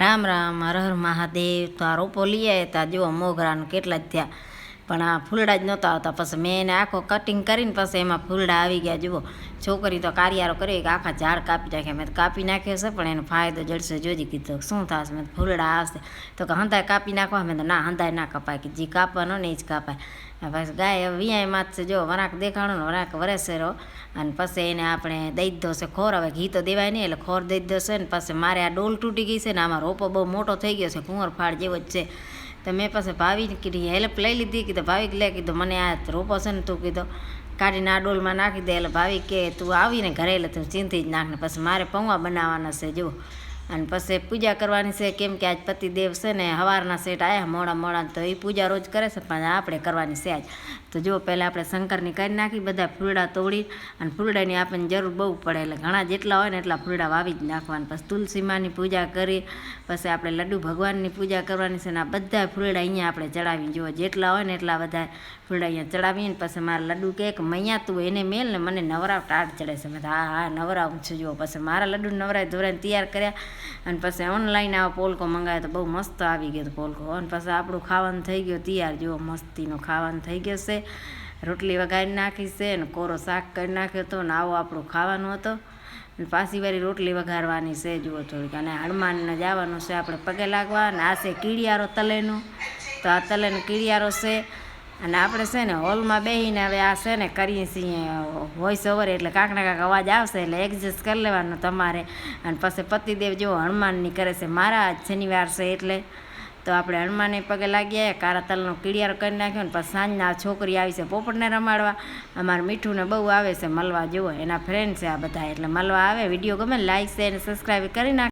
રામ રામ, હર હર મહાદેવ. તો આ રોપો લઈ આવ્યા હતા, જુઓ મોગરાનું કેટલા જ થયા, પણ આ ફૂલડા જ નહોતા આવતા. પછી મેં એને આખો કટિંગ કરીને પછી એમાં ફૂલડા આવી ગયા. જુઓ છોકરી તો કારિયારો કર્યો કે આખા ઝાડ કાપી નાખ્યા. મેં તો કાપી નાખ્યો છે, પણ એનો ફાયદો જડશે જોજી. કીધું શું થશે? મેં ફૂલડા આવશે તો કે હંધાય કાપી નાખવા. મેં તો ના, હંધાય ના કપાય, કે જે કાપવાનો ને એ જ કાપાય. પછી ગાય વિયાયમાં જ છે, જો વરાક દેખાણો ને વરાક વરેસે રહો. અને પછી એને આપણે દઈ દીધો છે ખોર. હવે ઘી તો દેવાય નહીં, એટલે ખોર દઈ દીધો છે ને. પછી મારે આ ડોલ તૂટી ગઈ છે ને, આમાં રોપો બહુ મોટો થઈ ગયો છે, કુંવર ફાળ જેવો જ છે. તો મેં પછી ભાવી કીધી હેલ્પ લઈ લીધી. કીધું ભાવિક લે, કીધું મને આ રોપો છે ને તું કીધું કાઢીને આ ડોલમાં નાખી દે. એટલે ભાવિક કે તું આવીને ઘરે એટલે તું ચિંતી જ નાખને. પછી મારે પૌવા બનાવવાના છે જુઓ, અને પછી પૂજા કરવાની છે. કેમ કે આજ પતિદેવ છે ને સવારના સેટ આવ્યા મોડા તો એ પૂજા રોજ કરે છે, પણ આપણે કરવાની છે આજ. તો જુઓ પહેલાં આપણે શંકરની કરી નાખી, બધા ફૂલડા તોડી. અને ફૂલડાની આપણને જરૂર બહુ પડે, એટલે ઘણા જેટલા હોય ને એટલા ફૂલડા વાવી જ નાખવાના. પછી તુલસીમાની પૂજા કરી, પછી આપણે લડ્ડુ ભગવાનની પૂજા કરવાની છે. ને આ બધા ફૂલડા અહીંયા આપણે ચડાવી. જુઓ જેટલા હોય ને એટલા બધા ફૂલડા અહીંયા ચડાવીને પછી મારા લડ્ડુ કે મૈયા તું એને મેલ ને મને નવરાવ ટાટ ચડે છે. મેં હા નવરાવું છું. જુઓ પછી મારા લડ્ડુ નવરાય ધોરાઈને તૈયાર કર્યા. અને પછી ઓનલાઈન આવો પોલકો મંગાવ્યો તો બહુ મસ્ત આવી ગયો હતો પોલકો. અને પછી આપણું ખાવાનું થઈ ગયું તૈયાર. જુઓ મસ્તીનો ખાવાનું થઈ ગયો છે. રોટલી વઘારી નાખી છે ને કોરો શાક કરી નાખ્યો હતો ને આવો આપણું ખાવાનું હતો. અને પાછી વારી રોટલી વઘારવાની છે જુઓ થોડીક. અને હનુમાનને જવાનું છે આપણે પગે લાગવા. અને આ છે કીડિયારો તલેનું. તો આ તલેનું કીડિયારો છે. અને આપણે છે ને હોલમાં બેસીને હવે આ છે ને કરીએ છીએ વોઇસ ઓવર, એટલે કાંક ને કાંક અવાજ આવશે એટલે એડજસ્ટ કરી લેવાનું તમારે. અને પછી પતિદેવ જો હનુમાનની કરે છે. મારા આજ શનિવાર છે એટલે તો આપણે હનુમાનને પગે લાગીએ. કારા તલનો કીડિયારો કરી નાખ્યો. ને પછી સાંજના છોકરી આવી છે પોપટને રમાડવા. અમારે મીઠુંને બહુ આવે છે મળવા. જુઓ એના ફ્રેન્ડ છે આ બધા, એટલે મળવા આવે. વિડીયો ગમે લાઈક શેર અને સબસ્ક્રાઈબ કરી નાખે.